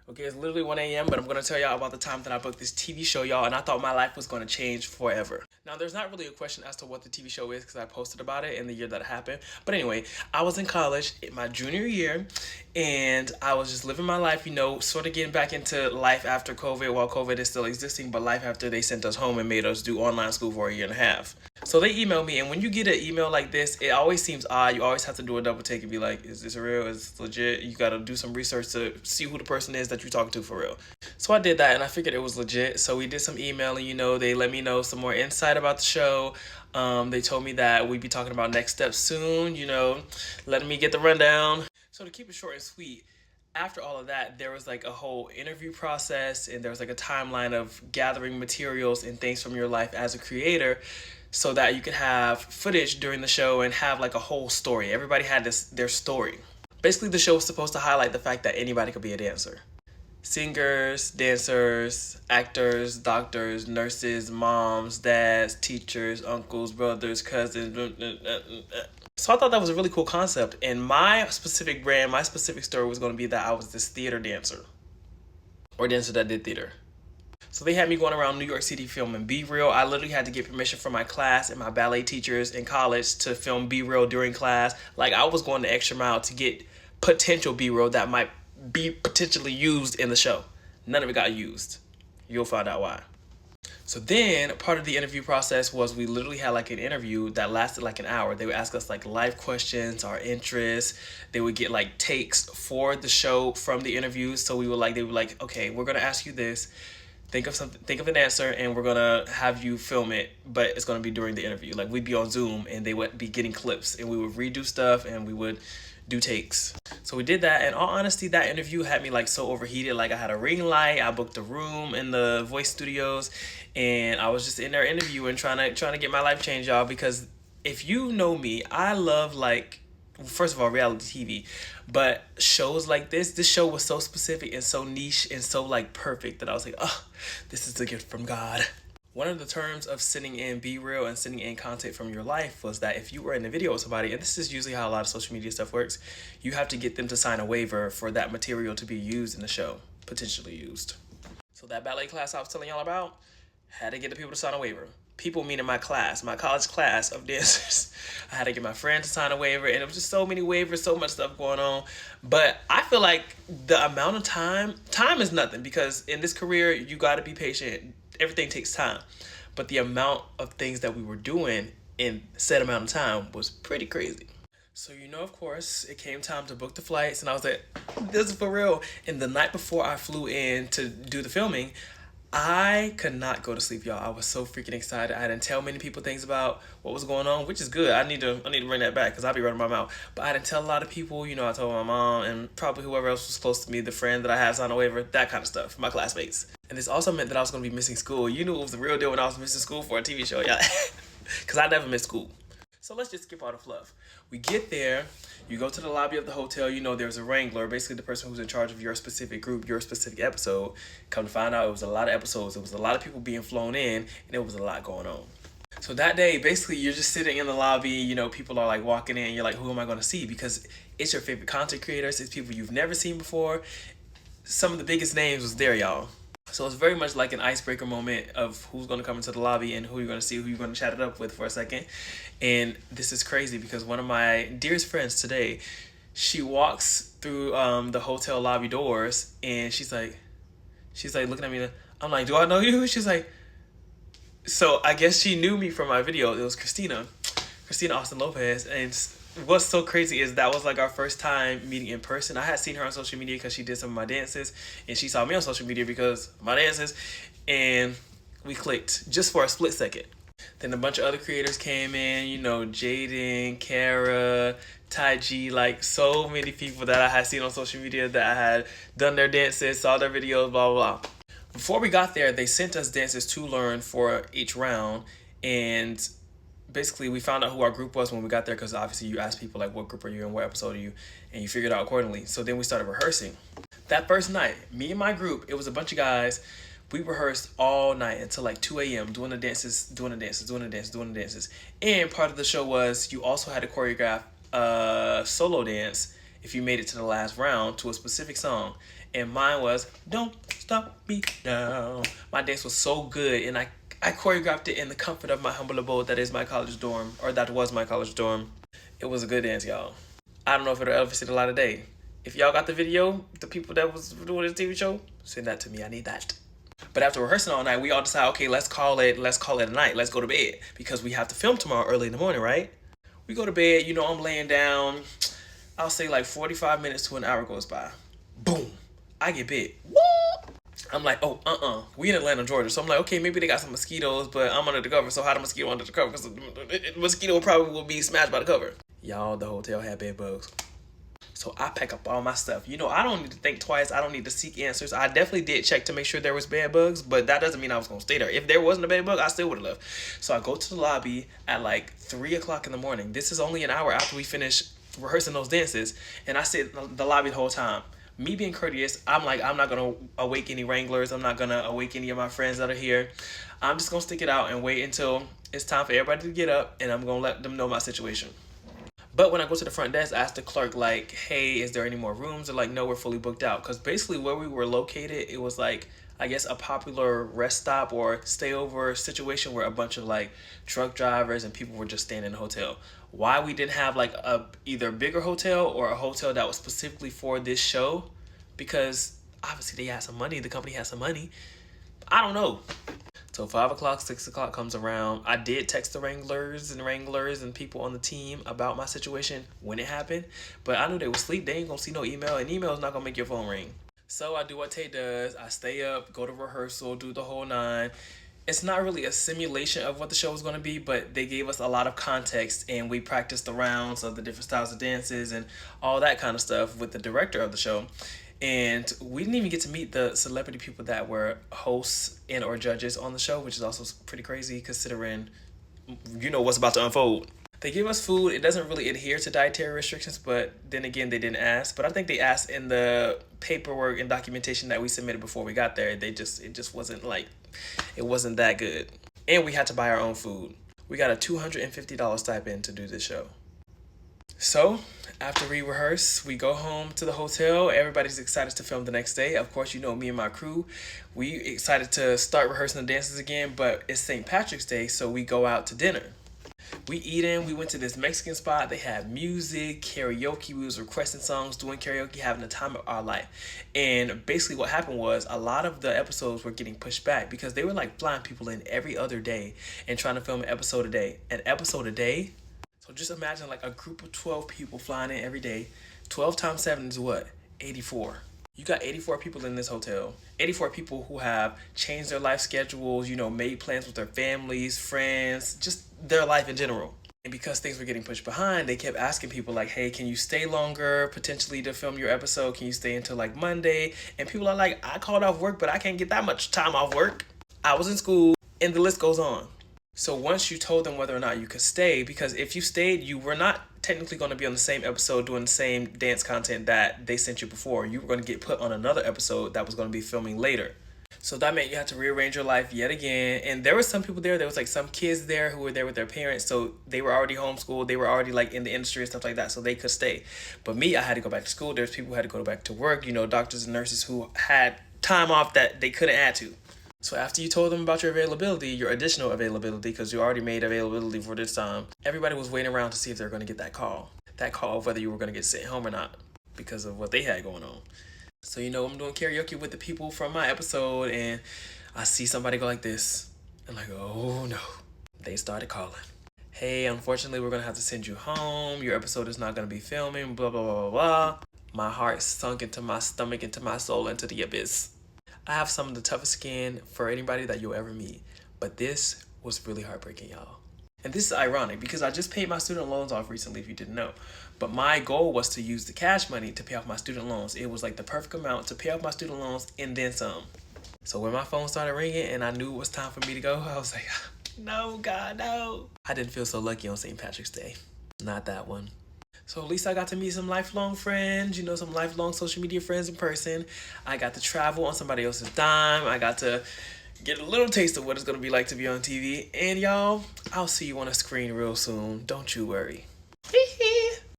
Okay, it's literally 1 a.m., but I'm going to tell y'all about the time that I booked this TV show, y'all, and I thought my life was going to change forever. Now, there's not really a question as to what the TV show is because I posted about it in the year that it happened. But anyway, I was in college in my junior year, and I was just living my life, sort of getting back into life after COVID while COVID is still existing, but life after they sent us home and made us do online school for a year and a half. So they emailed me, and when you get an email like this, it always seems odd. You always have to do a double take and be like, is this real? Is this legit? You got to do some research to see who the person is that you're talking to for real. So I did that, and I figured it was legit. So we did some emailing, they let me know some more insight about the show. They told me that we'd be talking about next steps soon, letting me get the rundown. So to keep it short and sweet, after all of that, there was like a whole interview process, and there was like a timeline of gathering materials and things from your life as a creator so that you could have footage during the show and have like a whole story. Everybody had their story. Basically, the show was supposed to highlight the fact that anybody could be a dancer. Singers, dancers, actors, doctors, nurses, moms, dads, teachers, uncles, brothers, cousins. So I thought that was a really cool concept. And my specific brand, my specific story was going to be that I was this theater dancer or dancer that did theater. So they had me going around New York City filming B-Reel. I literally had to get permission from my class and my ballet teachers in college to film B-Reel during class. Like, I was going the extra mile to get potential B-Reel that might be potentially used in the show. None of it got used. You'll find out why. So then part of the interview process was we literally had like an interview that lasted like an hour. They would ask us like life questions, our interests. They would get like takes for the show from the interviews. So they would like, okay, we're going to ask you this. Think of an answer, and we're gonna have you film it, but it's gonna be during the interview. Like, we'd be on Zoom, and they would be getting clips, and we would redo stuff, and we would do takes. So we did that, and all honesty, that interview had me like so overheated. Like, I had a ring light, I booked a room in the voice studios, and I was just in there interviewing, trying to get my life changed, y'all. Because if you know me, I love first of all, reality TV, but shows like this show was so specific and so niche and so like perfect that I was like, oh, this is a gift from God. One of the terms of sending in B-Reel and sending in content from your life was that if you were in a video with somebody, and this is usually how a lot of social media stuff works, you have to get them to sign a waiver for that material to be used in the show, potentially used. So that ballet class I was telling y'all about, had to get the people to sign a waiver. People meaning my class, my college class of dancers. I had to get my friend to sign a waiver, and it was just so many waivers, so much stuff going on. But I feel like the amount of time is nothing, because in this career, you got to be patient. Everything takes time. But the amount of things that we were doing in said amount of time was pretty crazy. So, of course, it came time to book the flights, and I was like, this is for real. And the night before I flew in to do the filming, I could not go to sleep, y'all. I was so freaking excited. I didn't tell many people things about what was going on, which is good. I need to bring that back because I'll be running my mouth. But I didn't tell a lot of people. I told my mom and probably whoever else was close to me, the friend that I had signed a waiver, that kind of stuff, my classmates. And this also meant that I was going to be missing school. You knew it was the real deal when I was missing school for a TV show, y'all. Because I never missed school. So let's just skip all the fluff. We get there, you go to the lobby of the hotel, there's a wrangler, basically the person who's in charge of your specific group, your specific episode. Come to find out, it was a lot of episodes, it was a lot of people being flown in, and it was a lot going on. So that day, basically, you're just sitting in the lobby, people are like walking in, you're like, who am I going to see? Because it's your favorite content creators, it's people you've never seen before. Some of the biggest names was there, y'all. So it's very much like an icebreaker moment of who's going to come into the lobby and who you're going to see, who you're going to chat it up with for a second. And this is crazy because one of my dearest friends today, she walks through the hotel lobby doors, and she's like looking at me. I'm like, do I know you? She's like, so I guess she knew me from my video. It was Christina Austin Lopez. And what's so crazy is that was like our first time meeting in person. I had seen her on social media because she did some of my dances, and she saw me on social media because of my dances, and we clicked just for a split second. Then a bunch of other creators came in, Jaden, Kara, Tai G, like so many people that I had seen on social media that I had done their dances, saw their videos, blah, blah, blah. Before we got there, they sent us dances to learn for each round, and basically we found out who our group was when we got there, because obviously you ask people like, what group are you in, what episode are you, and you figured out accordingly. So then we started rehearsing. That first night, me and my group, it was a bunch of guys. We rehearsed all night until like 2 a.m. doing the dances. And part of the show was you also had to choreograph a solo dance if you made it to the last round to a specific song. and mine was Don't Stop Me Now. My dance was so good, and I choreographed it in the comfort of my humble abode that is my college dorm, or that was my college dorm. It was a good dance, y'all. I don't know if it'll ever see the light of day. If y'all got the video, the people that was doing this TV show, send that to me. I need that. But after rehearsing all night, we all decide, okay, let's call it a night. Let's go to bed because we have to film tomorrow early in the morning, right? We go to bed, I'm laying down. I'll say like 45 minutes to an hour goes by. Boom. I get bit. What? I'm like, we in Atlanta, Georgia. So I'm like, okay, maybe they got some mosquitoes, but I'm under the cover. So how the mosquito under the cover? Because the mosquito probably will be smashed by the cover. Y'all, the hotel had bed bugs. So I pack up all my stuff. I don't need to think twice. I don't need to seek answers. I definitely did check to make sure there was bed bugs, but that doesn't mean I was going to stay there. If there wasn't a bed bug, I still would have left. So I go to the lobby at like 3 o'clock in the morning. This is only an hour after we finish rehearsing those dances. And I sit in the lobby the whole time. Me being courteous, I'm like, I'm not going to awake any wranglers. I'm not going to awake any of my friends that are here. I'm just going to stick it out and wait until it's time for everybody to get up, and I'm going to let them know my situation. But when I go to the front desk, I ask the clerk, like, hey, is there any more rooms? They're like, no, we're fully booked out. Because basically where we were located, it was like, I guess, a popular rest stop or stayover situation where a bunch of like truck drivers and people were just staying in the hotel. Why we didn't have like a either bigger hotel or a hotel that was specifically for this show? Because obviously they had some money. The company had some money. I don't know. So 5 o'clock, 6 o'clock comes around. I did text the wranglers and people on the team about my situation when it happened. But I knew they would sleep. They ain't going to see no email. And email is not going to make your phone ring. So I do what Tay does. I stay up, go to rehearsal, do the whole nine. It's not really a simulation of what the show was going to be, but they gave us a lot of context. And we practiced the rounds of the different styles of dances and all that kind of stuff with the director of the show. And we didn't even get to meet the celebrity people that were hosts and or judges on the show, which is also pretty crazy considering what's about to unfold. They give us food. It doesn't really adhere to dietary restrictions, but then again, they didn't ask. But I think they asked in the paperwork and documentation that we submitted before we got there. It just wasn't it wasn't that good. And we had to buy our own food. We got a $250 stipend to do this show. So after we rehearse, we go home to the hotel. Everybody's excited to film the next day. Of course, me and my crew, we excited to start rehearsing the dances again, but it's St. Patrick's Day, so we go out to dinner. We went to this Mexican spot. They had music, karaoke. We was requesting songs, doing karaoke, having the time of our life. And basically what happened was a lot of the episodes were getting pushed back because they were like flying people in every other day and trying to film an episode a day. An episode a day? So just imagine like a group of 12 people flying in every day. 12 times 7 is what? 84. You got 84 people in this hotel. 84 people who have changed their life schedules, made plans with their families, friends, just their life in general. And because things were getting pushed behind, they kept asking people like, hey, can you stay longer potentially to film your episode? Can you stay until like Monday? And people are like, I called off work, but I can't get that much time off work. I was in school, and the list goes on. So once you told them whether or not you could stay, because if you stayed, you were not technically going to be on the same episode doing the same dance content that they sent you before. You were going to get put on another episode that was going to be filming later. So that meant you had to rearrange your life yet again. And there were some people there. There was like some kids there who were there with their parents. So they were already homeschooled. They were already like in the industry and stuff like that. So they could stay. But me, I had to go back to school. There's people who had to go back to work. Doctors and nurses who had time off that they couldn't add to. So after you told them about your availability, your additional availability, because you already made availability for this time, everybody was waiting around to see if they were going to get that call. That call of whether you were going to get sent home or not because of what they had going on. So, I'm doing karaoke with the people from my episode, and I see somebody go like this. I'm like, oh no. They started calling. Hey, unfortunately, we're going to have to send you home. Your episode is not going to be filming, blah, blah, blah, blah, blah. My heart sunk into my stomach, into my soul, into the abyss. I have some of the toughest skin for anybody that you'll ever meet. But this was really heartbreaking, y'all. And this is ironic because I just paid my student loans off recently, if you didn't know. But my goal was to use the cash money to pay off my student loans. It was like the perfect amount to pay off my student loans and then some. So when my phone started ringing and I knew it was time for me to go, I was like, no, God, no. I didn't feel so lucky on St. Patrick's Day. Not that one. So at least I got to meet some lifelong friends, some lifelong social media friends in person. I got to travel on somebody else's dime. I got to get a little taste of what it's going to be like to be on TV. And y'all, I'll see you on a screen real soon. Don't you worry.